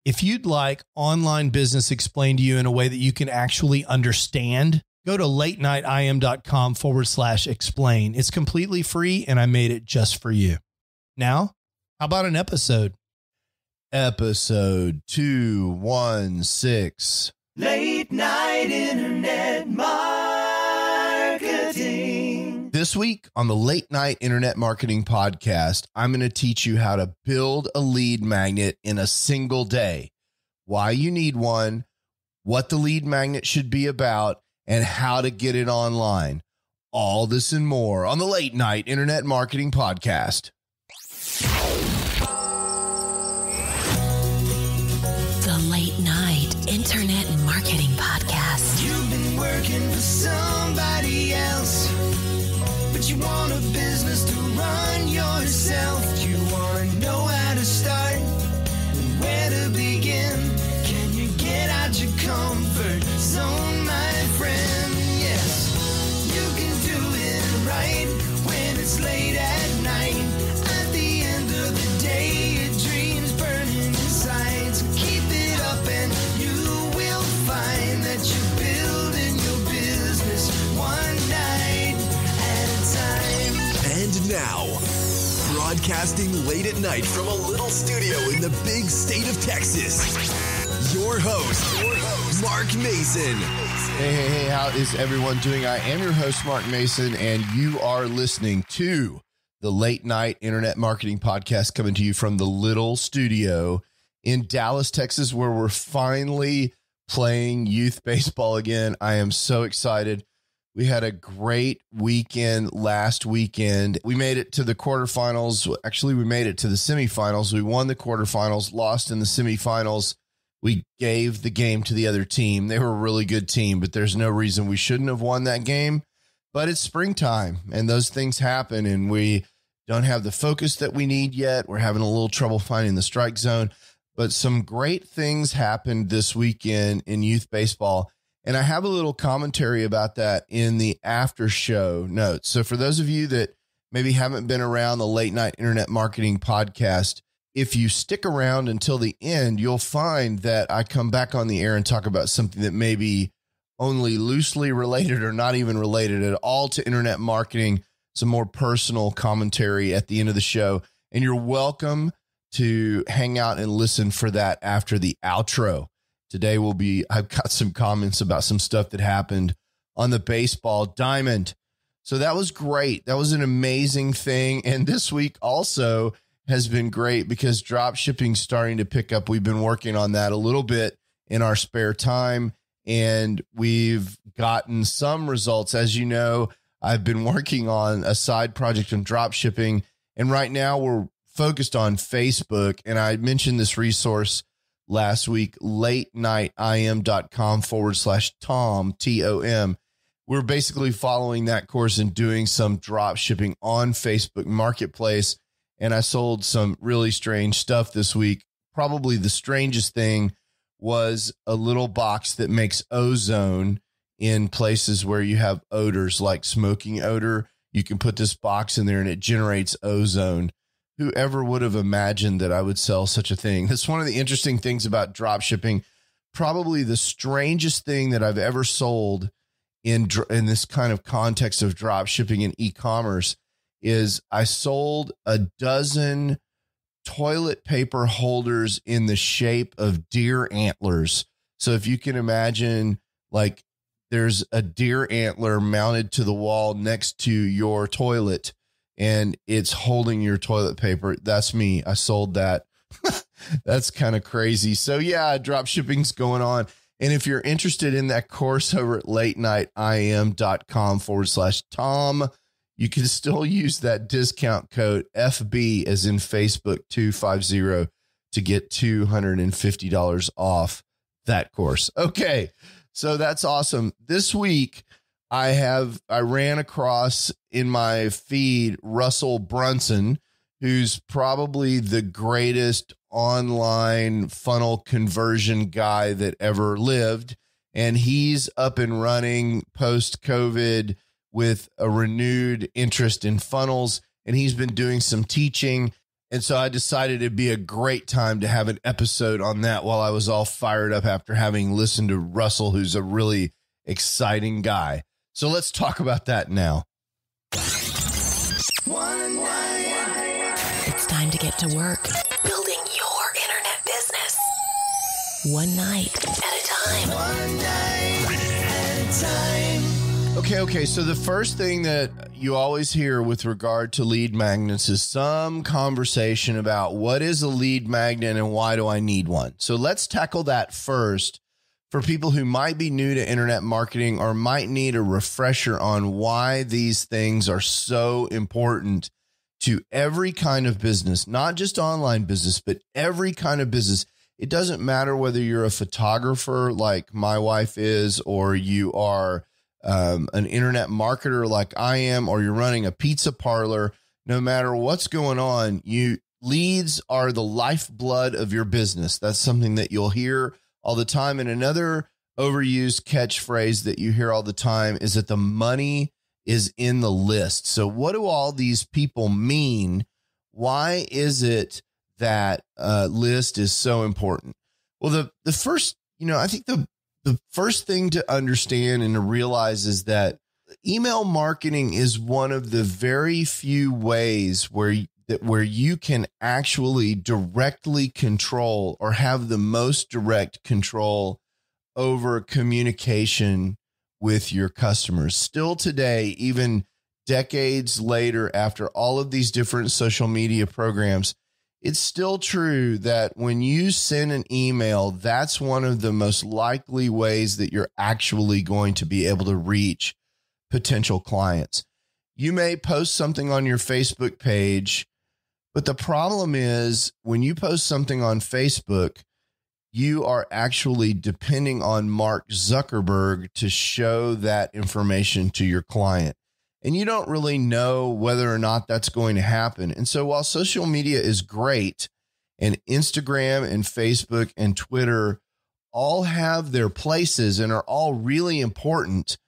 If you'd like online business explained to you in a way that you can actually understand, go to latenightim.com/explain. It's completely free, and I made it just for you. Now, how about an episode? Episode 216. Late Night Internet Marketing. This week on the Late Night Internet Marketing Podcast, I'm going to teach you how to build a lead magnet in a single day, why you need one, what the lead magnet should be about, and how to get it online. All this and more on the Late Night Internet Marketing Podcast. The Late Night Internet Marketing Podcast. You've been working for somebody else, but you want a business to run yourself. You want to know how to start and where to begin. Can you get out your comfort zone, my friend? Yes, you can do it right when it's late at night. At the end of the day, your dreams burning inside. So keep it up and you will find that you're building your business one night at a time. And now, broadcasting late at night from a little studio in the big state of Texas, your host, Mark Mason. Hey, how is everyone doing? I am your host, Mark Mason, and you are listening to the Late Night Internet Marketing Podcast, coming to you from the little studio in Dallas, Texas, where we're finally playing youth baseball again. I am so excited. We had a great weekend last weekend. We made it to the quarterfinals. Actually, we made it to the semifinals. We won the quarterfinals, lost in the semifinals. We gave the game to the other team. They were a really good team, but there's no reason we shouldn't have won that game. But it's springtime, and those things happen, and we don't have the focus that we need yet. We're having a little trouble finding the strike zone. But some great things happened this weekend in youth baseball. And I have a little commentary about that in the after show notes. So for those of you that maybe haven't been around the Late Night Internet Marketing Podcast, if you stick around until the end, you'll find that I come back on the air and talk about something that may be only loosely related or not even related at all to internet marketing, some more personal commentary at the end of the show. And you're welcome to hang out and listen for that after the outro. Today I've got some comments about some stuff that happened on the baseball diamond. So that was great. That was an amazing thing. And this week also has been great because drop shipping's starting to pick up. We've been working on that a little bit in our spare time, and we've gotten some results. As you know, I've been working on a side project on drop shipping, and right now we're focused on Facebook. And I mentioned this resource last week, latenightim.com/Tom, Tom. We're basically following that course and doing some drop shipping on Facebook Marketplace. And I sold some really strange stuff this week. Probably the strangest thing was a little box that makes ozone in places where you have odors like smoking odor. You can put this box in there and it generates ozone. Whoever would have imagined that I would sell such a thing? That's one of the interesting things about drop shipping. Probably the strangest thing that I've ever sold in this kind of context of drop shipping and e-commerce is I sold a dozen toilet paper holders in the shape of deer antlers. So if you can imagine, like, there's a deer antler mounted to the wall next to your toilet, and it's holding your toilet paper. That's me. I sold that. That's kind of crazy. So yeah, drop shipping's going on. And if you're interested in that course over at latenightim.com/Tom, you can still use that discount code FB as in Facebook 250 to get $250 off that course. Okay. So that's awesome. This week I ran across in my feed Russell Brunson, who's probably the greatest online funnel conversion guy that ever lived. And he's up and running post-COVID with a renewed interest in funnels. And he's been doing some teaching. And so I decided it'd be a great time to have an episode on that while I was all fired up after having listened to Russell, who's a really exciting guy. So let's talk about that now. It's time to get to work building your internet business. One night at a time. One night at a time. Okay. So the first thing that you always hear with regard to lead magnets is some conversation about what is a lead magnet and why do I need one? So let's tackle that first for people who might be new to internet marketing or might need a refresher on why these things are so important to every kind of business, not just online business, but every kind of business. It doesn't matter whether you're a photographer like my wife is, or you are an internet marketer like I am, or you're running a pizza parlor. No matter what's going on, leads are the lifeblood of your business. That's something that you'll hear all the time. And another overused catchphrase that you hear all the time is that the money is in the list. So what do all these people mean? Why is it that list is so important? Well, the first, I think the first thing to understand and to realize is that email marketing is one of the very few ways where you can actually directly control or have the most direct control over communication with your customers. Still today, even decades later, after all of these different social media programs, it's still true that when you send an email, that's one of the most likely ways that you're actually going to be able to reach potential clients. You may post something on your Facebook page, but the problem is when you post something on Facebook, you are actually depending on Mark Zuckerberg to show that information to your client. And you don't really know whether or not that's going to happen. And so while social media is great, and Instagram and Facebook and Twitter all have their places and are all really important,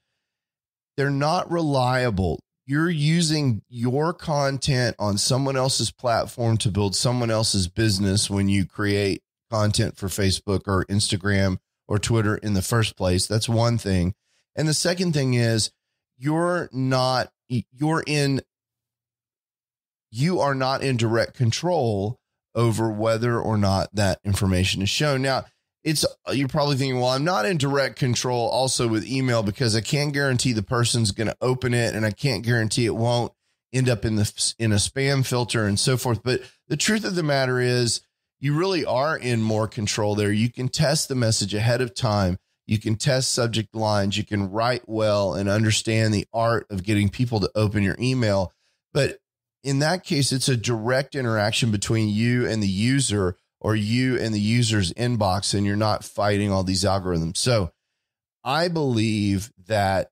they're not reliable. You're using your content on someone else's platform to build someone else's business when you create content for Facebook or Instagram or Twitter in the first place. That's one thing. And the second thing is you are not in direct control over whether or not that information is shown. Now, you're probably thinking, well, I'm not in direct control also with email because I can't guarantee the person's going to open it, and I can't guarantee it won't end up in a spam filter and so forth. But the truth of the matter is you really are in more control there. You can test the message ahead of time. You can test subject lines. You can write well and understand the art of getting people to open your email. But in that case, it's a direct interaction between you and the user, or you and the user's inbox, and you're not fighting all these algorithms. So I believe that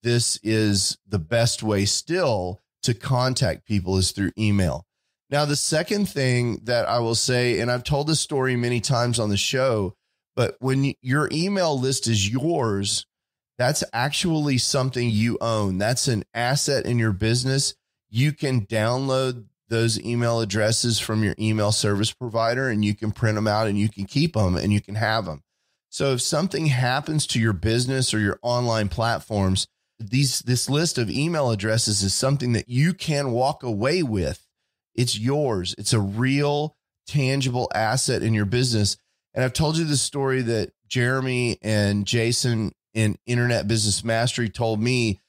this is the best way still to contact people is through email. Now, the second thing that I will say, and I've told this story many times on the show, but when your email list is yours, that's actually something you own. That's an asset in your business. You can download those email addresses from your email service provider, and you can print them out and you can keep them and you can have them. So if something happens to your business or your online platforms, this list of email addresses is something that you can walk away with. It's yours. It's a real tangible asset in your business. And I've told you the story that Jeremy and Jason in Internet Business Mastery told me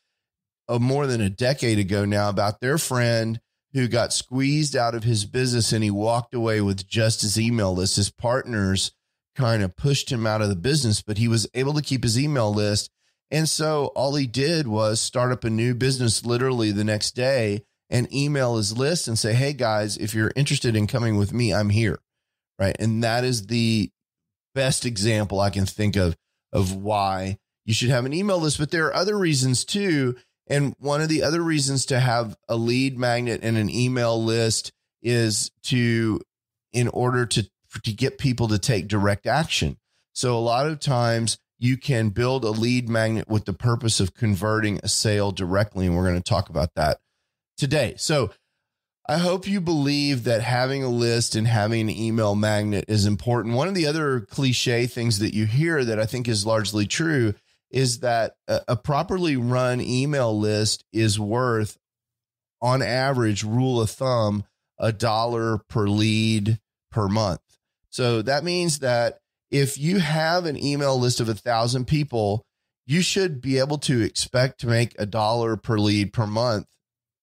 more than a decade ago now about their friend who got squeezed out of his business and he walked away with just his email list. His partners kind of pushed him out of the business, but he was able to keep his email list. And so all he did was start up a new business literally the next day and email his list and say, hey guys, if you're interested in coming with me, I'm here. Right. And that is the best example I can think of why you should have an email list. But there are other reasons too. And one of the other reasons to have a lead magnet and an email list is in order to get people to take direct action. So a lot of times you can build a lead magnet with the purpose of converting a sale directly. And we're going to talk about that today. So I hope you believe that having a list and having an email magnet is important. One of the other cliche things that you hear that I think is largely true is that a properly run email list is worth, on average, rule of thumb, $1 per lead per month. So that means that if you have an email list of 1,000 people, you should be able to expect to make $1 per lead per month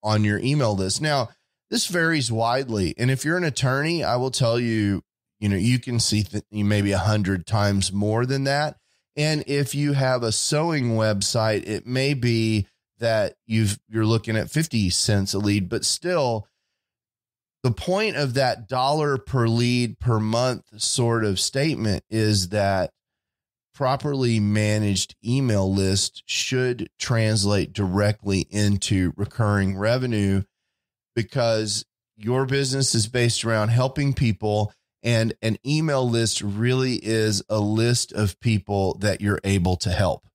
on your email list. Now, this varies widely. And if you're an attorney, I will tell you, you can see maybe 100 times more than that. And if you have a sewing website, it may be that you're looking at 50 cents a lead, but still the point of that $1 per lead per month sort of statement is that properly managed email list should translate directly into recurring revenue, because your business is based around helping people, and an email list really is a list of people that you're able to help.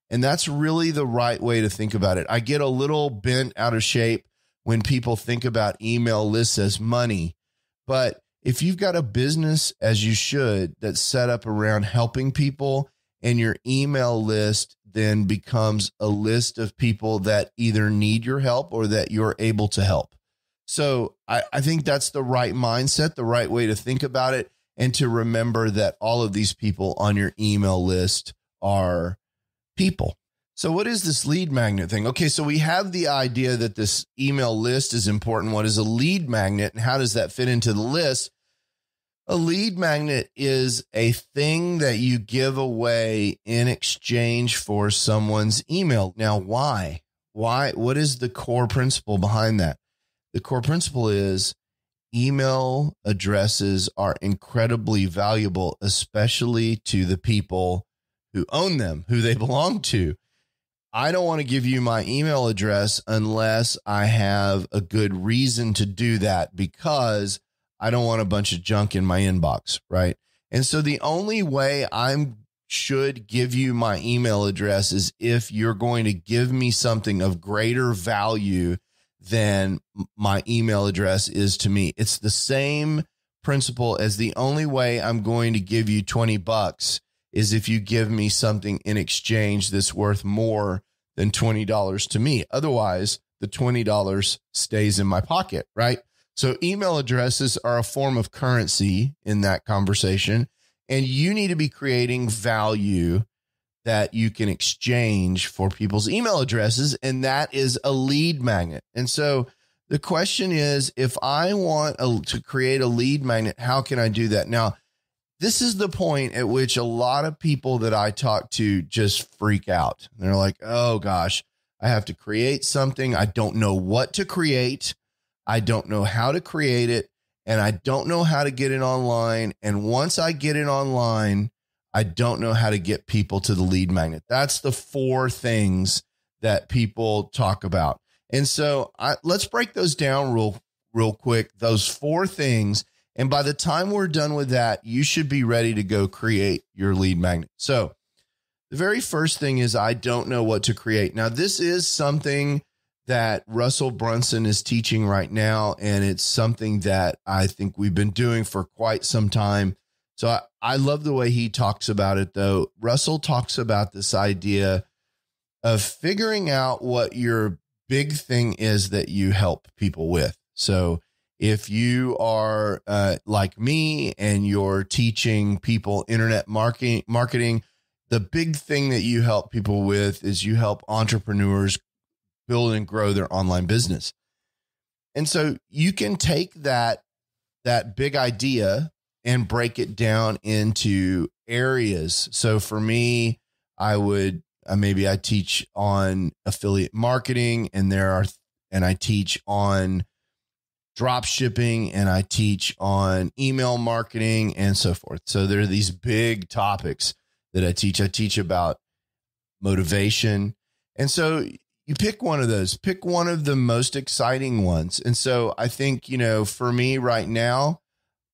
And that's really the right way to think about it. I get a little bent out of shape when people think about email lists as money, but if you've got a business, as you should, that's set up around helping people, and your email list then becomes a list of people that either need your help or that you're able to help. So I think that's the right mindset, the right way to think about it, and to remember that all of these people on your email list are people. So what is this lead magnet thing? Okay, so we have the idea that this email list is important. What is a lead magnet, and how does that fit into the list? A lead magnet is a thing that you give away in exchange for someone's email. Now, why? What is the core principle behind that? The core principle is email addresses are incredibly valuable, especially to the people who own them, who they belong to. I don't want to give you my email address unless I have a good reason to do that, because I don't want a bunch of junk in my inbox, right? And so the only way I should give you my email address is if you're going to give me something of greater value than my email address is to me. It's the same principle as the only way I'm going to give you $20 is if you give me something in exchange that's worth more than $20 to me. Otherwise, the $20 stays in my pocket, right? So email addresses are a form of currency in that conversation, and you need to be creating value that you can exchange for people's email addresses, and that is a lead magnet. And so the question is, if I want to create a lead magnet, how can I do that? Now, this is the point at which a lot of people that I talk to just freak out. They're like, oh gosh, I have to create something. I don't know what to create. I don't know how to create it, and I don't know how to get it online. And once I get it online, I don't know how to get people to the lead magnet. That's the 4 things that people talk about. And so let's break those down real quick, those 4 things. And by the time we're done with that, you should be ready to go create your lead magnet. So the very first thing is, I don't know what to create. Now, this is something that Russell Brunson is teaching right now, and it's something that I think we've been doing for quite some time. So I love the way he talks about it, though. Russell talks about this idea of figuring out what your big thing is that you help people with. So if you are like me and you're teaching people internet marketing, the big thing that you help people with is you help entrepreneurs build and grow their online business. And so you can take that big idea and break it down into areas. So for me, I would maybe I teach on affiliate marketing, and I teach on drop shipping, and I teach on email marketing, and so forth. So there are these big topics that I teach. I teach about motivation. And so you pick one of those, pick one of the most exciting ones. And so I think, for me right now,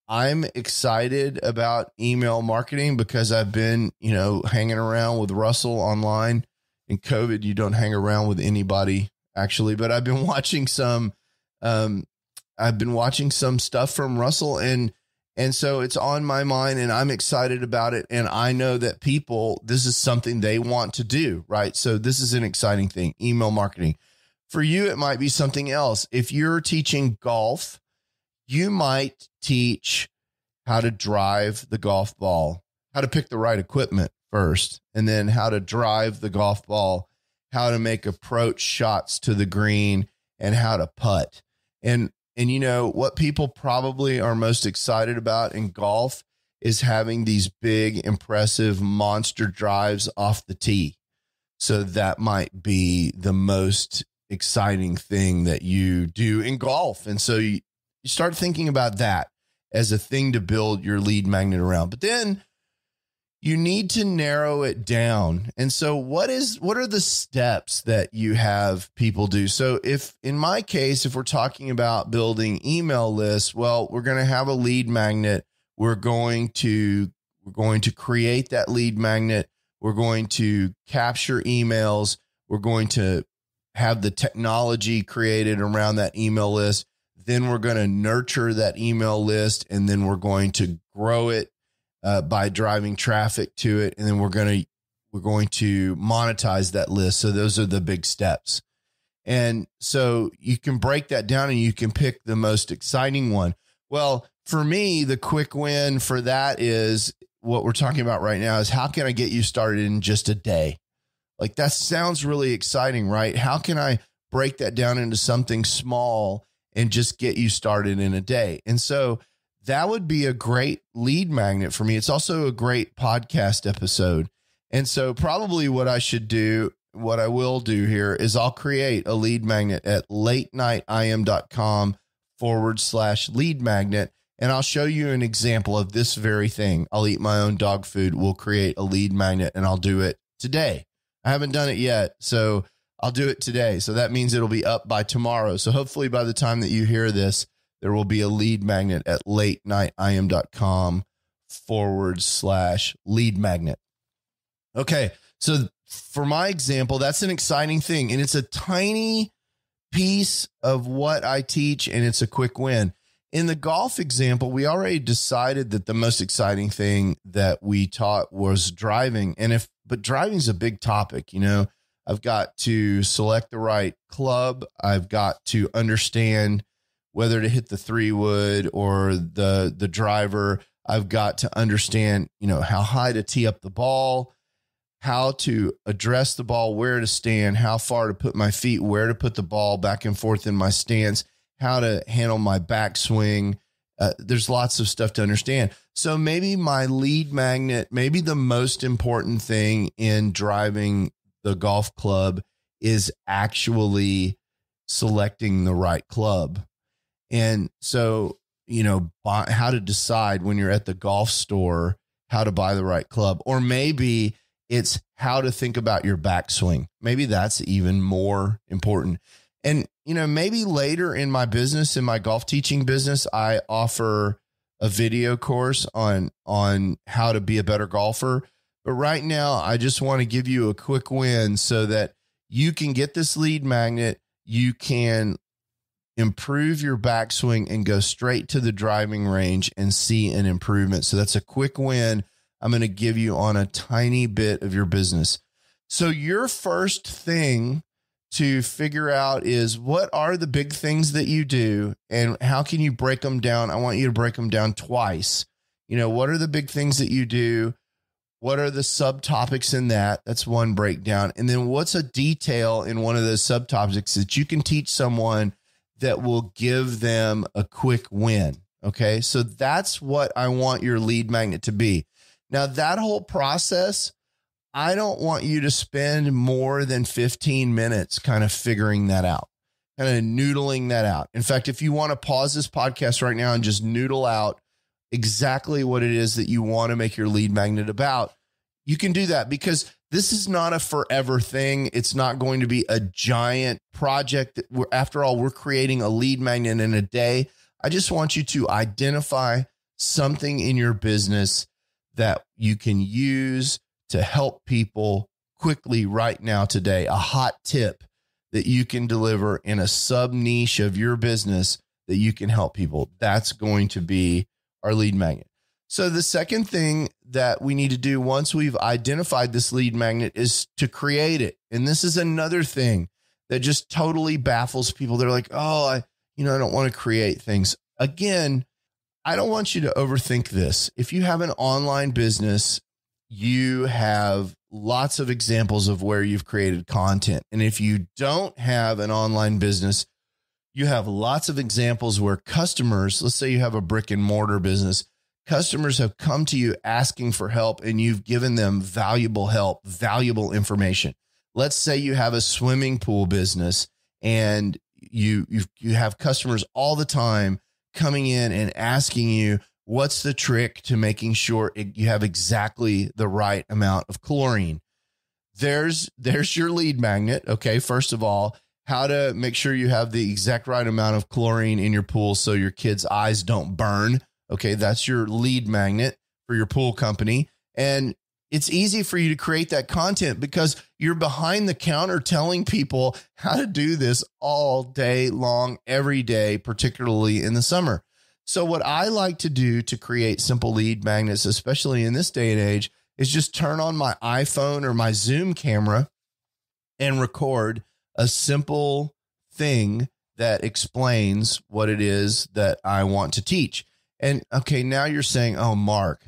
I'm excited about email marketing because I've been, hanging around with Russell online. In COVID, you don't hang around with anybody actually, but I've been watching some, I've been watching some stuff from Russell, and so it's on my mind, and I'm excited about it. And I know that this is something they want to do, right? So this is an exciting thing, email marketing. For you, it might be something else. If you're teaching golf, you might teach how to drive the golf ball, how to pick the right equipment first, and then how to drive the golf ball, how to make approach shots to the green, and how to putt. And you know, what people probably are most excited about in golf is having these big, impressive monster drives off the tee. So that might be the most exciting thing that you do in golf. And so you start thinking about that as a thing to build your lead magnet around. But then you need to narrow it down. And so what are the steps that you have people do? So if in my case, if we're talking about building email lists, well, we're going to have a lead magnet. We're going to create that lead magnet. We're going to capture emails. We're going to have the technology created around that email list. Then we're going to nurture that email list, and then we're going to grow it by driving traffic to it. And then we're going to monetize that list. So those are the big steps. And so you can break that down and you can pick the most exciting one. Well, for me, the quick win for that is what we're talking about right now is how can I get you started in just a day? Like that sounds really exciting, right? How can I break that down into something small and just get you started in a day? And so that would be a great lead magnet for me. It's also a great podcast episode. And so probably what I will do here is I'll create a lead magnet at latenightim.com/lead magnet. And I'll show you an example of this very thing. I'll eat my own dog food. We'll create a lead magnet, and I'll do it today. I haven't done it yet, so I'll do it today. So that means it'll be up by tomorrow. So hopefully by the time that you hear this, there will be a lead magnet at latenightim.com/lead magnet. Okay. So for my example, that's an exciting thing. And it's a tiny piece of what I teach, and it's a quick win. In the golf example, we already decided that the most exciting thing that we taught was driving. But driving is a big topic. You know, I've got to select the right club. I've got to understand whether to hit the 3-wood or the driver. I've got to understand, you know, how high to tee up the ball, how to address the ball, where to stand, how far to put my feet, where to put the ball back and forth in my stance, how to handle my backswing. There's lots of stuff to understand. So maybe my lead magnet, maybe the most important thing in driving the golf club is actually selecting the right club. And so, you know, how to decide when you're at the golf store, how to buy the right club, or maybe it's how to think about your backswing. Maybe that's even more important. And, you know, maybe later in my business, in my golf teaching business, I offer a video course on how to be a better golfer. But right now, I just want to give you a quick win so that you can get this lead magnet. You can improve your backswing and go straight to the driving range and see an improvement. So that's a quick win I'm going to give you on a tiny bit of your business. So your first thing to figure out is what are the big things that you do and how can you break them down? I want you to break them down twice. You know, what are the big things that you do? What are the subtopics in that? That's one breakdown. And then what's a detail in one of those subtopics that you can teach someone that will give them a quick win? Okay. So that's what I want your lead magnet to be. Now that whole process, I don't want you to spend more than 15 minutes kind of figuring that out, kind of noodling that out. In fact, if you want to pause this podcast right now and just noodle out exactly what it is that you want to make your lead magnet about, you can do that because this is not a forever thing. It's not going to be a giant project. After all, we're creating a lead magnet in a day. I just want you to identify something in your business that you can use to help people quickly right now today, a hot tip that you can deliver in a sub niche of your business that you can help people. That's going to be our lead magnet. So the second thing that we need to do once we've identified this lead magnet is to create it. And this is another thing that just totally baffles people. They're like, oh, I don't want to create things. Again, I don't want you to overthink this. If you have an online business, you have lots of examples of where you've created content. And if you don't have an online business, you have lots of examples where customers, let's say you have a brick and mortar business, customers have come to you asking for help and you've given them valuable help, valuable information. Let's say you have a swimming pool business and you have customers all the time coming in and asking you, what's the trick to making sure you have exactly the right amount of chlorine? There's your lead magnet. Okay. First of all, how to make sure you have the exact right amount of chlorine in your pool so your kids' eyes don't burn. Okay. That's your lead magnet for your pool company. And it's easy for you to create that content because you're behind the counter telling people how to do this all day long, every day, particularly in the summer. So what I like to do to create simple lead magnets, especially in this day and age, is just turn on my iPhone or my Zoom camera and record a simple thing that explains what it is that I want to teach. And okay, now you're saying, oh, Mark,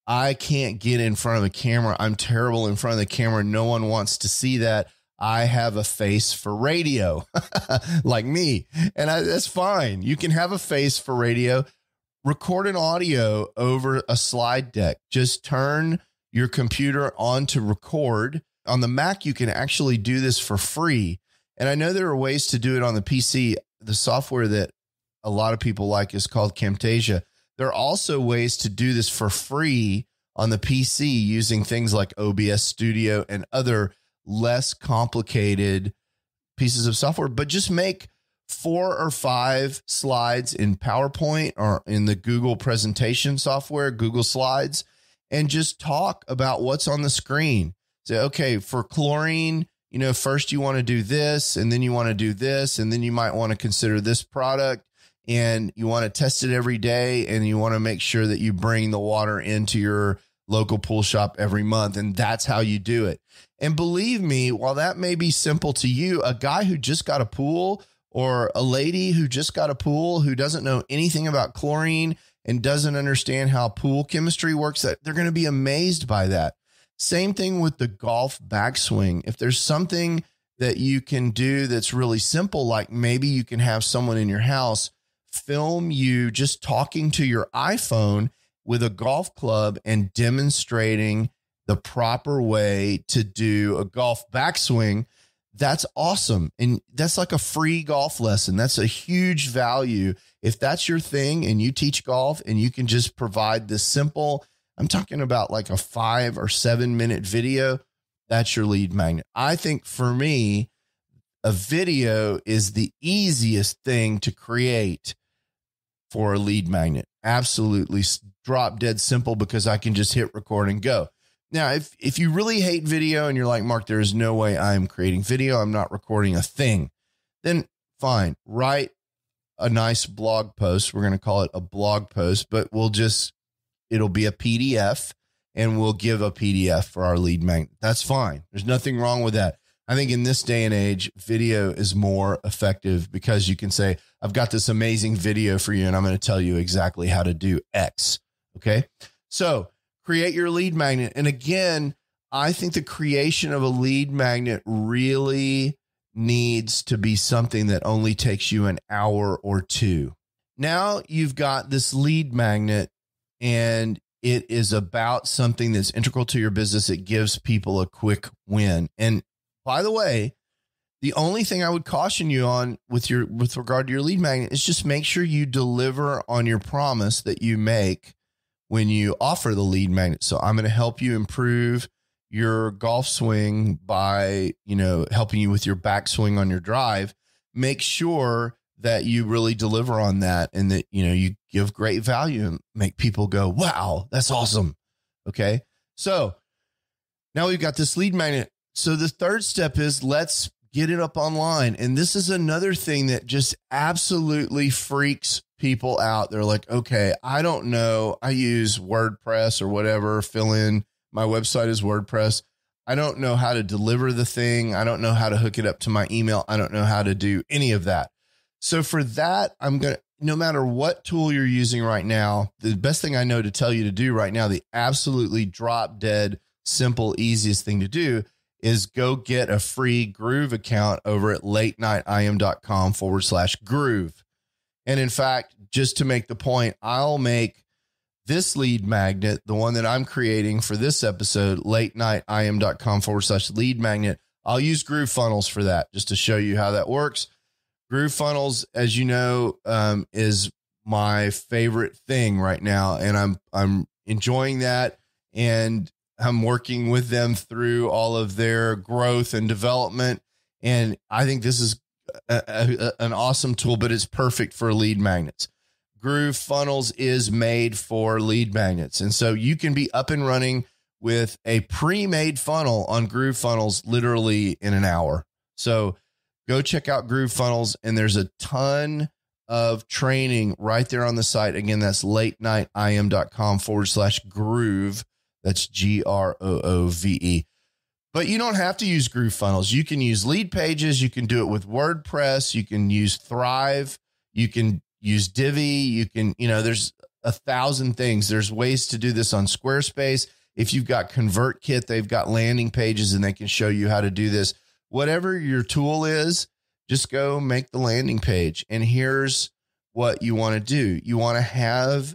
I can't get in front of a camera. I'm terrible in front of the camera. No one wants to see that. I have a face for radio like me. And that's fine. You can have a face for radio. Record an audio over a slide deck. Just turn your computer on to record. On the Mac, you can actually do this for free. And I know there are ways to do it on the PC. The software that a lot of people like is called Camtasia. There are also ways to do this for free on the PC using things like OBS Studio and other less complicated pieces of software, but just make 4 or 5 slides in PowerPoint or in the Google presentation software, Google Slides, and just talk about what's on the screen. Say, okay, for chlorine, first you want to do this, and then you want to do this, and then you might want to consider this product. And you want to test it every day, and you want to make sure that you bring the water into your local pool shop every month. And that's how you do it. And believe me, while that may be simple to you, a guy who just got a pool or a lady who just got a pool who doesn't know anything about chlorine and doesn't understand how pool chemistry works, that they're going to be amazed by that. Same thing with the golf backswing. If there's something that you can do that's really simple, like maybe you can have someone in your house film you just talking to your iPhone with a golf club and demonstrating the proper way to do a golf backswing. That's awesome. And that's like a free golf lesson. That's a huge value. If that's your thing and you teach golf and you can just provide this simple, I'm talking about like a 5 or 7 minute video, that's your lead magnet. I think for me, a video is the easiest thing to create for a lead magnet. Absolutely drop dead simple because I can just hit record and go. Now, if you really hate video and you're like, Mark, there is no way I'm creating video, I'm not recording a thing, then fine, write a nice blog post. We're going to call it a blog post, but it'll be a PDF and we'll give a PDF for our lead magnet. That's fine. There's nothing wrong with that. I think in this day and age, video is more effective because you can say, I've got this amazing video for you and I'm going to tell you exactly how to do X. Okay. So create your lead magnet. And again, I think the creation of a lead magnet really needs to be something that only takes you an hour or 2. Now you've got this lead magnet and it is about something that's integral to your business. It gives people a quick win. And by the way, the only thing I would caution you on with regard to your lead magnet is just make sure you deliver on your promise that you make when you offer the lead magnet. So I'm going to help you improve your golf swing by, helping you with your backswing on your drive. Make sure that you really deliver on that and that, you give great value and make people go, wow, that's awesome. Okay. So now we've got this lead magnet. So the third step is let's get it up online. And this is another thing that just absolutely freaks people out. They're like, okay, I don't know. I use WordPress or whatever, fill in my website is WordPress. I don't know how to deliver the thing. I don't know how to hook it up to my email. I don't know how to do any of that. So for that, no matter what tool you're using right now, the best thing I know to tell you to do right now, the absolutely drop dead, simple, easiest thing to do is go get a free Groove account over at latenightim.com/groove. And in fact, just to make the point, I'll make this lead magnet, the one that I'm creating for this episode, latenightim.com/lead magnet. I'll use Groove Funnels for that, just to show you how that works. Groove Funnels, as you know, is my favorite thing right now. And I'm enjoying that. And I'm working with them through all of their growth and development. And I think this is an awesome tool, but it's perfect for lead magnets. Groove Funnels is made for lead magnets. And so you can be up and running with a pre-made funnel on Groove Funnels literally in an hour. So go check out Groove Funnels, and there's a ton of training right there on the site. Again, that's latenightim.com/groove. That's GROOVE. But you don't have to use Groove Funnels. You can use lead pages. You can do it with WordPress. You can use Thrive. You can use Divi. You can, there's 1,000 things. There's ways to do this on Squarespace. If you've got ConvertKit, they've got landing pages and they can show you how to do this. Whatever your tool is, just go make the landing page. And here's what you want to do. You want to have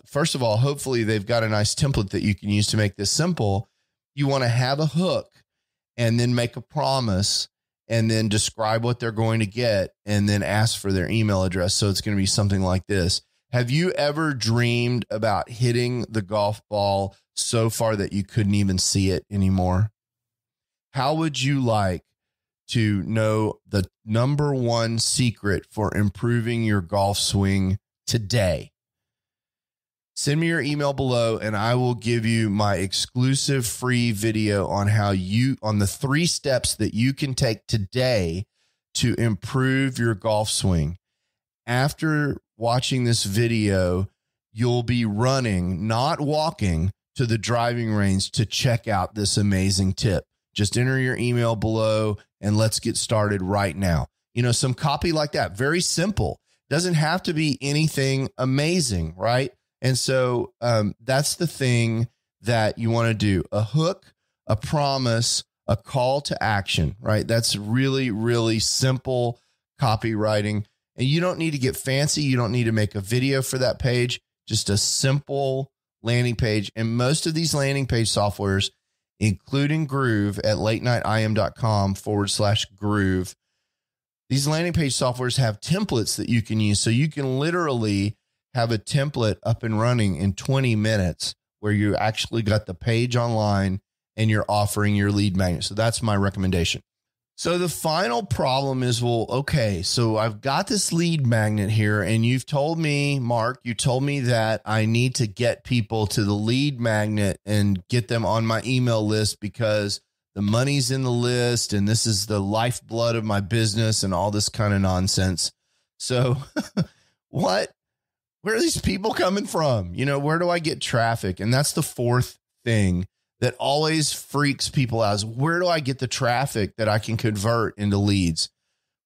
first of all, hopefully they've got a nice template that you can use to make this simple. You want to have a hook and then make a promise and then describe what they're going to get and then ask for their email address. So it's going to be something like this. Have you ever dreamed about hitting the golf ball so far that you couldn't even see it anymore? How would you like to know the number one secret for improving your golf swing today? Send me your email below and I will give you my exclusive free video on on the 3 steps that you can take today to improve your golf swing. After watching this video, you'll be running, not walking, to the driving range to check out this amazing tip. Just enter your email below and let's get started right now. Some copy like that, very simple. Doesn't have to be anything amazing, right? And so that's the thing that you want to do. A hook, a promise, a call to action, right? That's really, really simple copywriting. And you don't need to get fancy. You don't need to make a video for that page. Just a simple landing page. And most of these landing page softwares, including Groove at latenightim.com/groove, these landing page softwares have templates that you can use. So you can literally have a template up and running in 20 minutes where you actually got the page online and you're offering your lead magnet. So that's my recommendation. So the final problem is, well, okay, so I've got this lead magnet here and you've told me, Mark, you told me that I need to get people to the lead magnet and get them on my email list because the money's in the list and this is the lifeblood of my business and all this kind of nonsense. So where are these people coming from? Where do I get traffic? And that's the fourth thing that always freaks people out is, where do I get the traffic that I can convert into leads?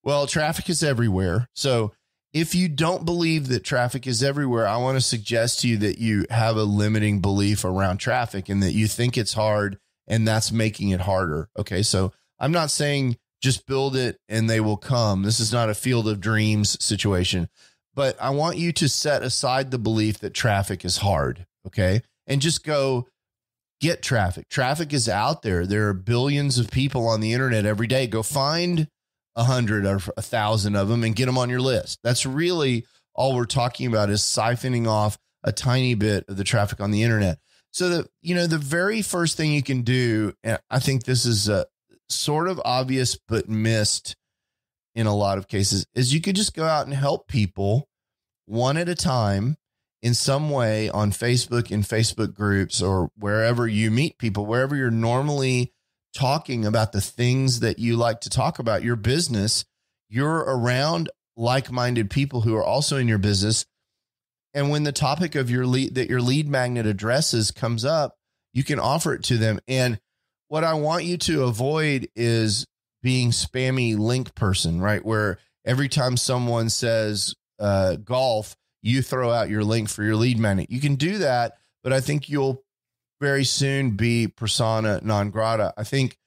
Well, traffic is everywhere. So if you don't believe that traffic is everywhere, I want to suggest to you that you have a limiting belief around traffic and that you think it's hard and that's making it harder. Okay. So I'm not saying just build it and they will come. This is not a field of dreams situation. But I want you to set aside the belief that traffic is hard, okay? And just go get traffic. Traffic is out there. There are billions of people on the internet every day. Go find 100 or 1,000 of them and get them on your list. That's really all we're talking about, is siphoning off a tiny bit of the traffic on the internet. So the very first thing you can do, and I think this is sort of obvious but missed in a lot of cases, is you could just go out and help people one at a time in some way on Facebook, in Facebook groups, or wherever you meet people, wherever you're normally talking about the things that you like to talk about, your business, you're around like-minded people who are also in your business. And when the topic of your lead magnet addresses comes up, you can offer it to them. And what I want you to avoid is being spammy link person, right? Where every time someone says golf, you throw out your link for your lead magnet. You can do that, but I think you'll very soon be persona non grata. I think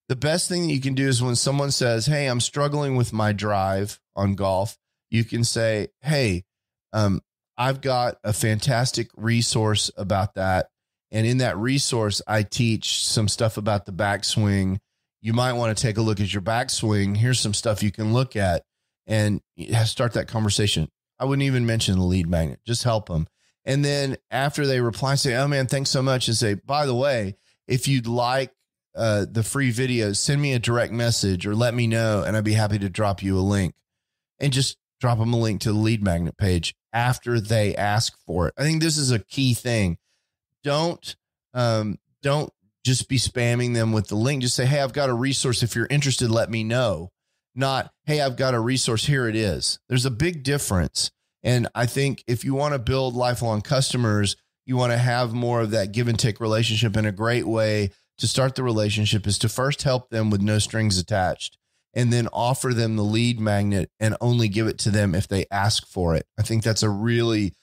the best thing that you can do is when someone says, hey, I'm struggling with my drive on golf, you can say, hey, I've got a fantastic resource about that. And in that resource, I teach some stuff about the backswing. You might want to take a look at your backswing. Here's some stuff you can look at and start that conversation. I wouldn't even mention the lead magnet, just help them. And then after they reply, say, oh man, thanks so much. And say, by the way, if you'd like the free videos, send me a direct message or let me know. And I'd be happy to drop you a link, and just drop them a link to the lead magnet page after they ask for it. I think this is a key thing. Don't just be spamming them with the link. Just say, hey, I've got a resource. If you're interested, let me know. Not, hey, I've got a resource. Here it is. There's a big difference. And I think if you want to build lifelong customers, you want to have more of that give and take relationship. And a great way to start the relationship is to first help them with no strings attached, and then offer them the lead magnet and only give it to them if they ask for it. I think that's a really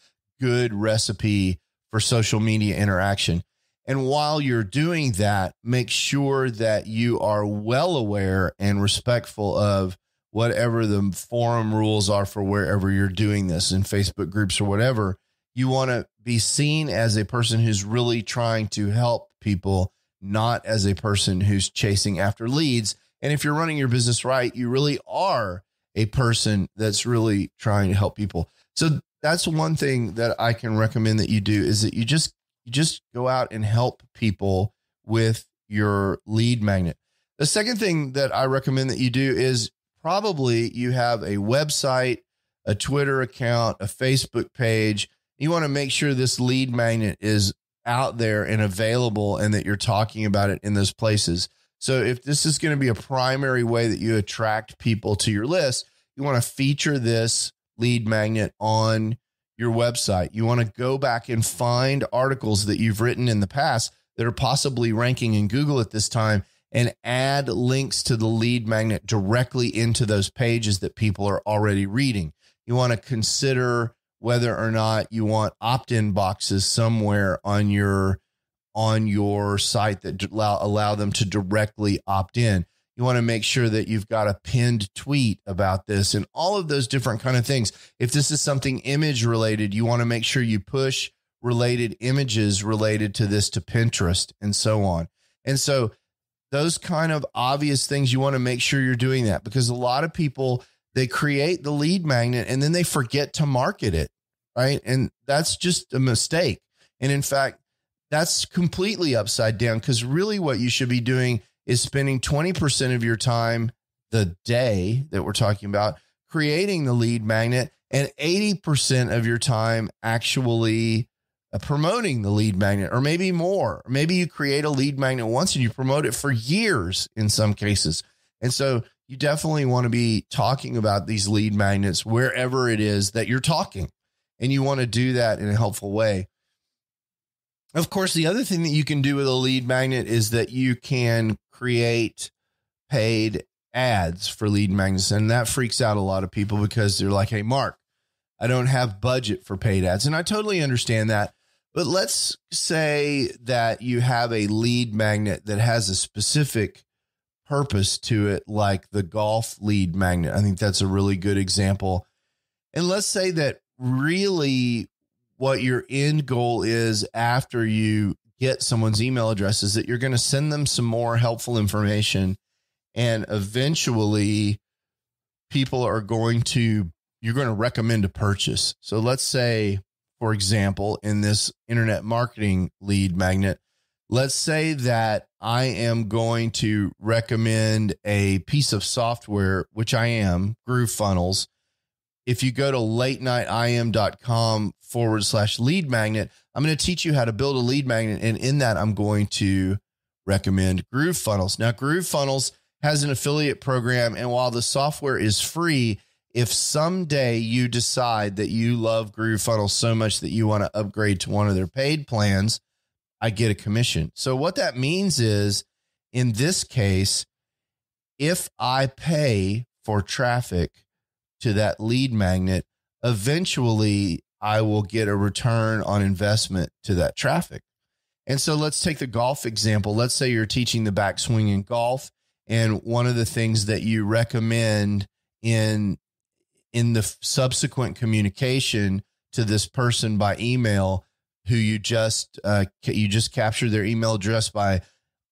good recipe for social media interaction. And while you're doing that, make sure that you are well aware and respectful of whatever the forum rules are for wherever you're doing this, in Facebook groups or whatever. You want to be seen as a person who's really trying to help people, not as a person who's chasing after leads. And if you're running your business right, you really are a person that's really trying to help people. So that's one thing that I can recommend that you do, is that you just go out and help people with your lead magnet. The second thing that I recommend that you do is probably you have a website, a Twitter account, a Facebook page. You want to make sure this lead magnet is out there and available, and that you're talking about it in those places. So if this is going to be a primary way that you attract people to your list, you want to feature this lead magnet on your website. You want to go back and find articles that you've written in the past that are possibly ranking in Google at this time, and add links to the lead magnet directly into those pages that people are already reading. You want to consider whether or not you want opt-in boxes somewhere on your site that allow them to directly opt in. You want to make sure that you've got a pinned tweet about this and all of those different kind of things. If this is something image related, you want to make sure you push related images related to this to Pinterest and so on. And so those kind of obvious things, you want to make sure you're doing that, because a lot of people, they create the lead magnet and then they forget to market it, right? And that's just a mistake. And in fact, that's completely upside down, because really what you should be doing is spending 20% of your time, the day that we're talking about, creating the lead magnet, and 80% of your time actually promoting the lead magnet, or maybe more. Maybe you create a lead magnet once and you promote it for years in some cases. And so you definitely want to be talking about these lead magnets wherever it is that you're talking, and you want to do that in a helpful way. Of course, the other thing that you can do with a lead magnet is that you can create paid ads for lead magnets. And that freaks out a lot of people, because they're like, hey, Mark, I don't have budget for paid ads. And I totally understand that. But let's say that you have a lead magnet that has a specific purpose to it, like the golf lead magnet. I think that's a really good example. And let's say that really what your end goal is after you get someone's email address is that you're going to send them some more helpful information, and eventually you're going to recommend a purchase. So let's say, for example, in this internet marketing lead magnet, let's say that I am going to recommend a piece of software, which I am, GrooveFunnels. If you go to latenightIM.com/lead magnet, I'm going to teach you how to build a lead magnet. And in that, I'm going to recommend GrooveFunnels. Now, GrooveFunnels has an affiliate program, and while the software is free, if someday you decide that you love GrooveFunnels so much that you want to upgrade to one of their paid plans, I get a commission. So what that means is, in this case, if I pay for traffic to that lead magnet, eventually I will get a return on investment to that traffic. And so let's take the golf example. Let's say you're teaching the backswing in golf, and one of the things that you recommend in the subsequent communication to this person by email, who you just capture their email address by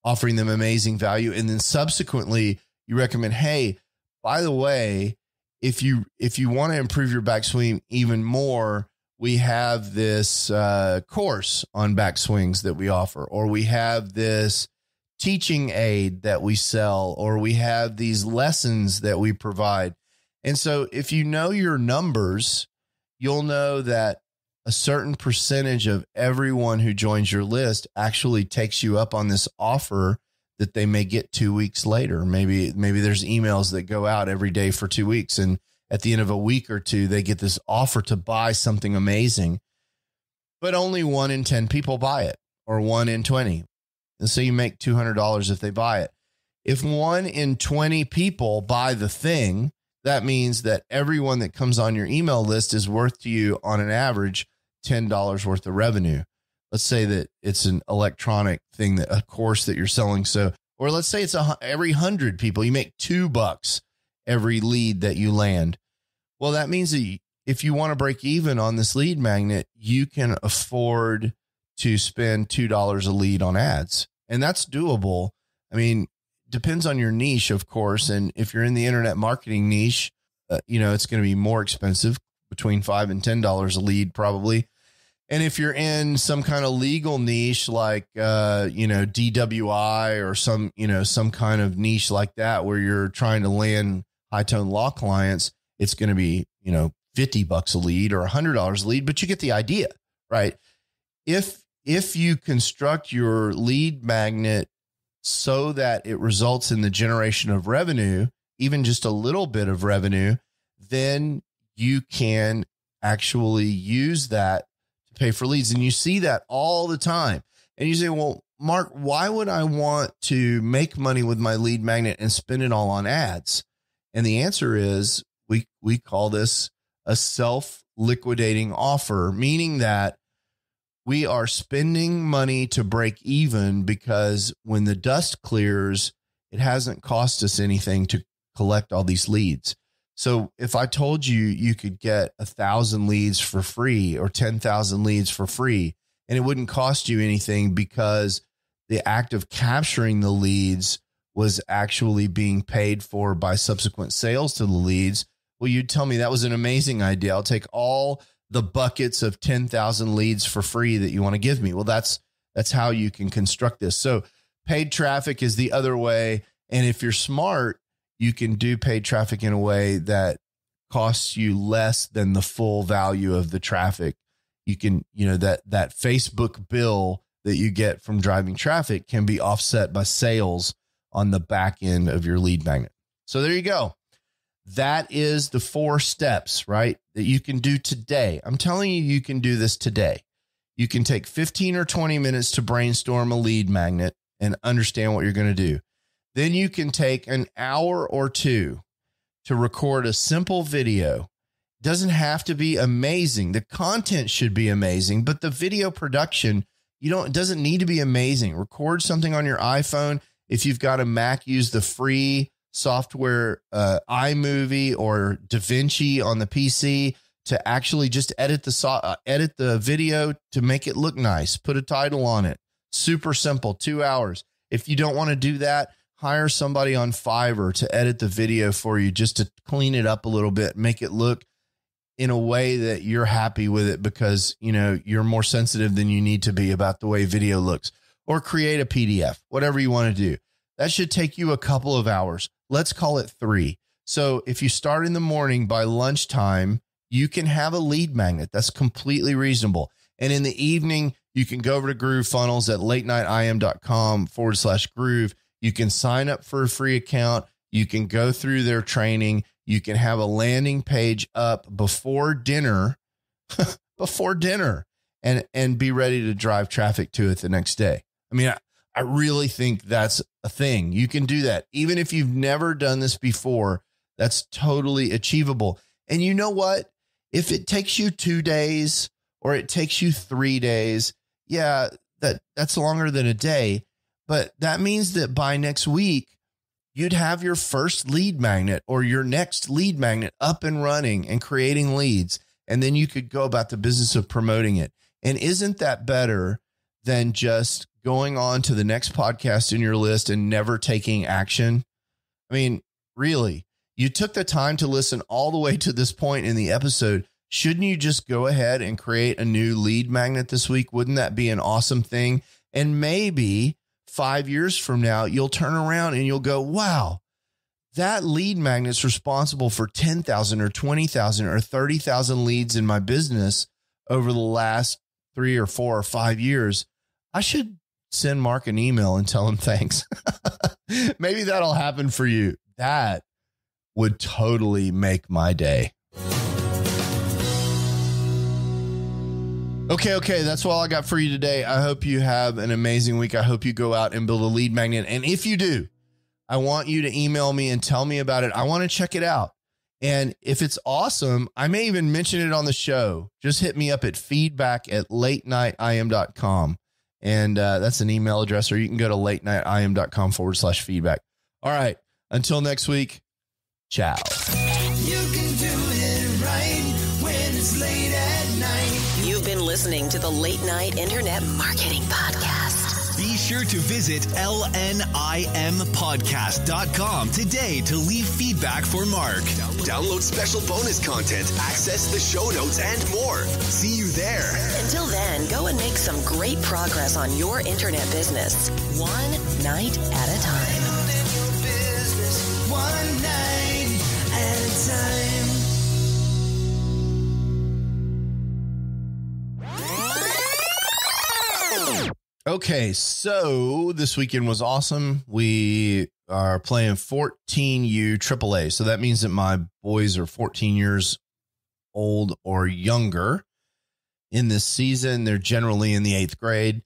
offering them amazing value, and then subsequently you recommend, hey, by the way, if you want to improve your backswing even more, we have this course on backswings that we offer, or we have this teaching aid that we sell, or we have these lessons that we provide. And so if you know your numbers, you'll know that a certain percentage of everyone who joins your list actually takes you up on this offer that they may get 2 weeks later. Maybe there's emails that go out every day for 2 weeks, and at the end of a week or two, they get this offer to buy something amazing, but only 1 in 10 people buy it, or 1 in 20. And so you make $200 if they buy it. If 1 in 20 people buy the thing, that means that everyone that comes on your email list is worth to you on an average $10 worth of revenue. Let's say that it's an electronic thing, a course that you're selling. So, or let's say it's every 100 people, you make $2 every lead that you land. Well, that means that if you want to break even on this lead magnet, you can afford to spend $2 a lead on ads. And that's doable. I mean, depends on your niche, of course. And if you're in the internet marketing niche, it's going to be more expensive, between $5 and $10 a lead, probably. And if you're in some kind of legal niche, like, DWI or some kind of niche like that, where you're trying to land high tone law clients, it's going to be, $50 a lead or $100 a lead, but you get the idea, right? If you construct your lead magnet so that it results in the generation of revenue, even just a little bit of revenue, then you can actually use that to pay for leads. And you see that all the time. And you say, well, Mark, why would I want to make money with my lead magnet and spend it all on ads? And the answer is we call this a self-liquidating offer, meaning that we are spending money to break even, because when the dust clears, it hasn't cost us anything to collect all these leads. So if I told you you could get 1,000 leads for free or 10,000 leads for free, and it wouldn't cost you anything because the act of capturing the leads was actually being paid for by subsequent sales to the leads, well, you'd tell me that was an amazing idea. I'll take all the buckets of 10,000 leads for free that you want to give me. Well, that's how you can construct this. So paid traffic is the other way. And if you're smart, you can do paid traffic in a way that costs you less than the full value of the traffic. You can, that Facebook bill that you get from driving traffic can be offset by sales on the back end of your lead magnet. So there you go. That is the 4 steps, right, that you can do today. I'm telling you can do this today. You can take 15 or 20 minutes to brainstorm a lead magnet and understand what you're going to do. Then you can take an hour or 2 to record a simple video. It doesn't have to be amazing. The content should be amazing, but the video production, it doesn't need to be amazing. Record something on your iPhone. If you've got a Mac, use the free software, iMovie or DaVinci on the PC, to actually just edit the video to make it look nice. Put a title on it. Super simple, 2 hours. If you don't want to do that, hire somebody on Fiverr to edit the video for you, just to clean it up a little bit, make it look in a way that you're happy with it, because, you're more sensitive than you need to be about the way video looks. Or create a PDF, whatever you want to do. That should take you a couple of hours. Let's call it 3. So if you start in the morning, by lunchtime, you can have a lead magnet. That's completely reasonable. And in the evening, you can go over to Groove Funnels at latenightim.com/groove. You can sign up for a free account. You can go through their training. You can have a landing page up before dinner, and be ready to drive traffic to it the next day. I mean, I really think that's a thing. You can do that. Even if you've never done this before, that's totally achievable. And you know what? If it takes you 2 days or it takes you 3 days, yeah, that's longer than a day. But that means that by next week, you'd have your first lead magnet or your next lead magnet up and running and creating leads. And then you could go about the business of promoting it. And isn't that better than just going on to the next podcast in your list and never taking action? I mean, really, you took the time to listen all the way to this point in the episode. Shouldn't you just go ahead and create a new lead magnet this week? Wouldn't that be an awesome thing? And maybe 5 years from now, you'll turn around and you'll go, wow, that lead magnet's responsible for 10,000 or 20,000 or 30,000 leads in my business over the last 3 or 4 or 5 years. I should send Mark an email and tell him thanks. Maybe that'll happen for you. That would totally make my day. Okay. That's all I got for you today. I hope you have an amazing week. I hope you go out and build a lead magnet. And if you do, I want you to email me and tell me about it. I want to check it out. And if it's awesome, I may even mention it on the show. Just hit me up at feedback@latenightim.com. And that's an email address, or you can go to latenightim.com/feedback. All right. Until next week. Ciao. You can do it right when it's late at night. You've been listening to the Late Night Internet Marketing Podcast. Be sure to visit lnimpodcast.com today to leave feedback for Mark. Download special bonus content, access the show notes, and more. See you there. Until then, go and make some great progress on your internet business, one night at a time. Building your business one night at a time. Okay, so this weekend was awesome. We are playing 14U AAA. So that means that my boys are 14 years old or younger in this season. They're generally in the 8th grade.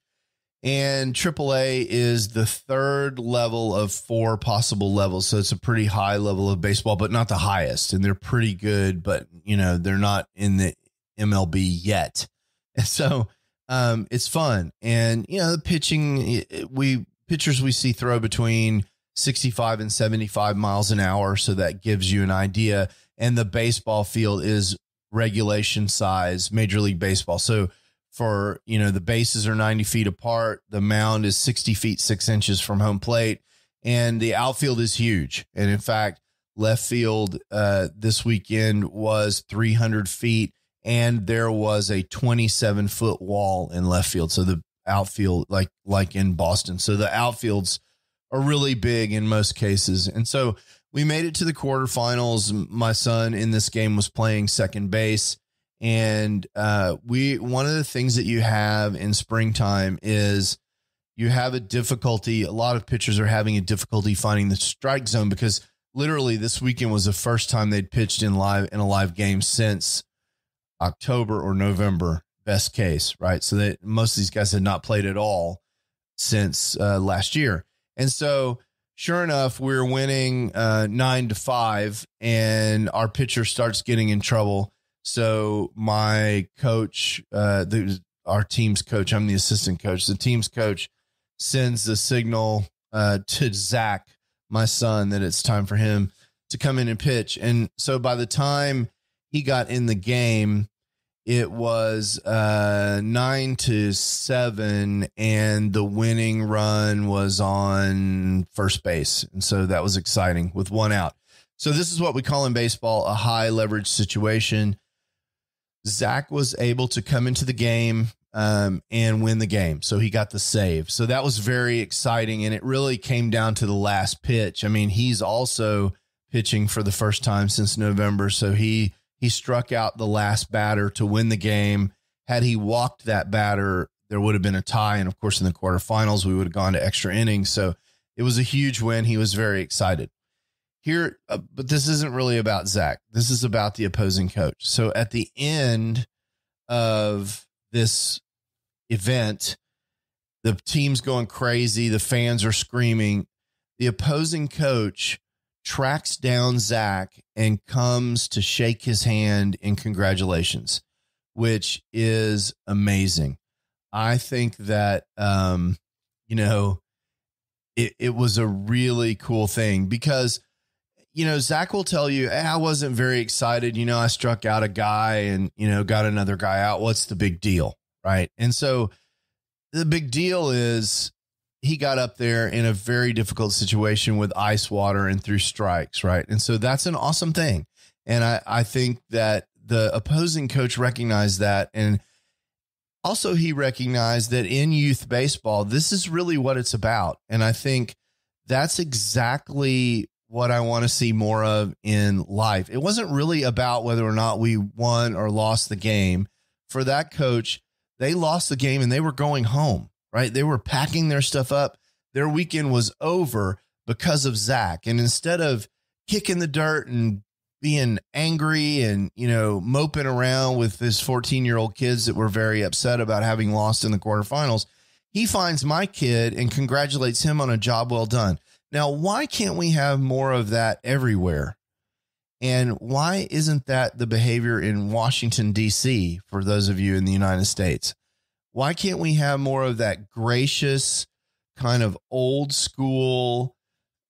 And AAA is the 3rd level of 4 possible levels. So it's a pretty high level of baseball, but not the highest. And they're pretty good, but, they're not in the MLB yet. And so it's fun. And, the pitching, pitchers we see throw between 65 and 75 miles an hour. So that gives you an idea. And the baseball field is regulation size, Major League Baseball. So for, the bases are 90 feet apart. The mound is 60 feet, 6 inches from home plate. And the outfield is huge. And in fact, left field this weekend was 300 feet. And there was a 27-foot wall in left field. So the outfield, like in Boston. So the outfields are really big in most cases. And so we made it to the quarterfinals. My son in this game was playing second base. And one of the things that you have in springtime is you have a lot of pitchers are having a difficulty finding the strike zone, because literally this weekend was the first time they'd pitched in a live game since October or November, best case, right? So that most of these guys had not played at all since last year. And so sure enough, we're winning 9-5, and our pitcher starts getting in trouble. So my coach, our team's coach, I'm the assistant coach. The team's coach sends the signal to Zach, my son, that it's time for him to come in and pitch. And so by the time he got in the game, it was 9-7, and the winning run was on first base. And so that was exciting with 1 out. So this is what we call in baseball a high leverage situation. Zach was able to come into the game and win the game. So he got the save. So that was very exciting. And it really came down to the last pitch. I mean, he's also pitching for the first time since November. So he struck out the last batter to win the game. Had he walked that batter, there would have been a tie. And of course, in the quarterfinals, we would have gone to extra innings. So it was a huge win. He was very excited here, but this isn't really about Zach. This is about the opposing coach. So at the end of this event, the team's going crazy. The fans are screaming. The opposing coach tracks down Zach and comes to shake his hand in congratulations, which is amazing. I think that, it was a really cool thing because, Zach will tell you, I wasn't very excited. I struck out a guy and, got another guy out. What's the big deal? Right. And so the big deal is he got up there in a very difficult situation with ice water and threw strikes. Right. And so that's an awesome thing. And I think that the opposing coach recognized that. And also he recognized that in youth baseball, this is really what it's about. And I think that's exactly what I want to see more of in life. It wasn't really about whether or not we won or lost the game. For that coach, they lost the game and they were going home, right? They were packing their stuff up. Their weekend was over because of Zach. And instead of kicking the dirt and being angry and, moping around with his 14-year-old kids that were very upset about having lost in the quarterfinals, he finds my kid and congratulates him on a job well done. Now, why can't we have more of that everywhere? And why isn't that the behavior in Washington, D.C., for those of you in the United States? Why can't we have more of that gracious kind of old school,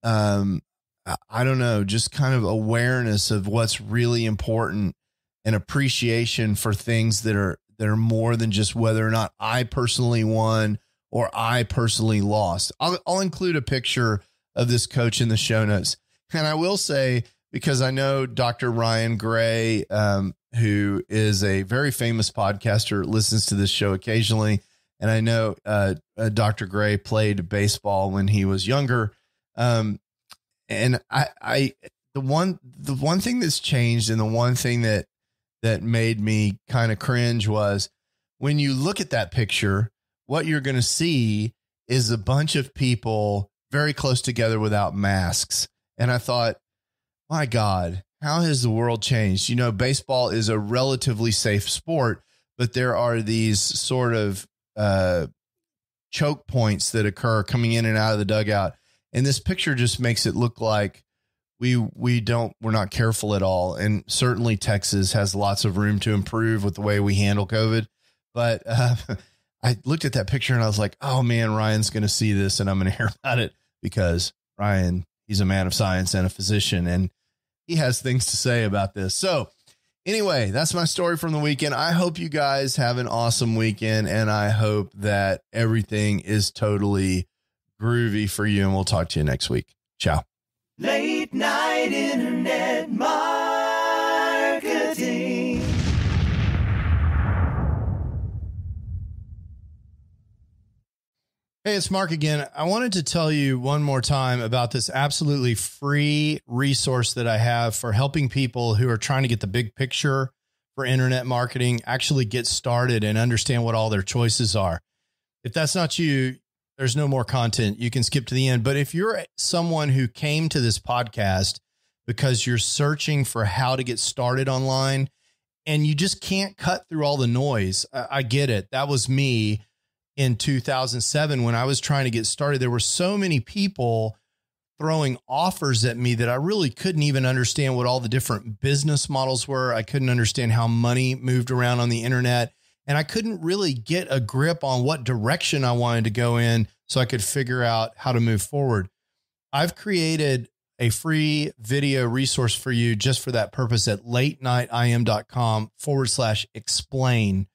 I don't know, just kind of awareness of what's really important and appreciation for things that are more than just whether or not I personally won or I personally lost. I'll include a picture of this coach in the show notes. And I will say, because I know Dr. Ryan Gray, who is a very famous podcaster, listens to this show occasionally. And I know Dr. Gray played baseball when he was younger. And the one thing that's changed and the one thing that made me kind of cringe was when you look at that picture, what you're going to see is a bunch of people very close together without masks. And I thought, my God, how has the world changed? Baseball is a relatively safe sport, but there are these sort of choke points that occur coming in and out of the dugout. And this picture just makes it look like we're not careful at all. And certainly Texas has lots of room to improve with the way we handle COVID. But I looked at that picture and I was like, oh man, Ryan's going to see this and I'm going to hear about it because Ryan, he's a man of science and a physician and he has things to say about this. So anyway, that's my story from the weekend. I hope you guys have an awesome weekend and I hope that everything is totally groovy for you. And we'll talk to you next week. Ciao. Late night internet marketing. Hey, it's Mark again. I wanted to tell you one more time about this absolutely free resource that I have for helping people who are trying to get the big picture for internet marketing, actually get started and understand what all their choices are. If that's not you, there's no more content. You can skip to the end. But if you're someone who came to this podcast because you're searching for how to get started online and you just can't cut through all the noise, I get it. That was me. In 2007, when I was trying to get started, there were so many people throwing offers at me that I really couldn't even understand what all the different business models were. I couldn't understand how money moved around on the internet, and I couldn't really get a grip on what direction I wanted to go in so I could figure out how to move forward. I've created a free video resource for you just for that purpose at latenightim.com/explain.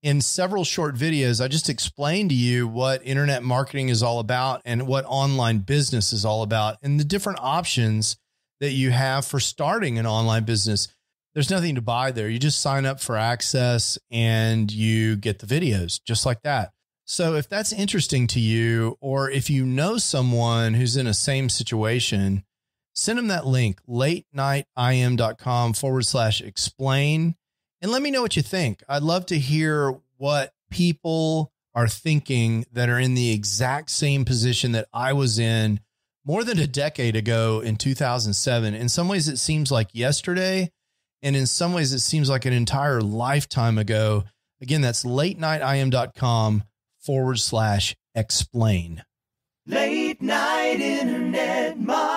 In several short videos, I just explained to you what internet marketing is all about and what online business is all about and the different options that you have for starting an online business. There's nothing to buy there. You just sign up for access and you get the videos just like that. So if that's interesting to you, or if you know someone who's in a same situation, send them that link, latenightim.com/explain. And let me know what you think. I'd love to hear what people are thinking that are in the exact same position that I was in more than a decade ago in 2007. In some ways, it seems like yesterday. And in some ways, it seems like an entire lifetime ago. Again, that's latenightim.com/explain. Late night internet marketing.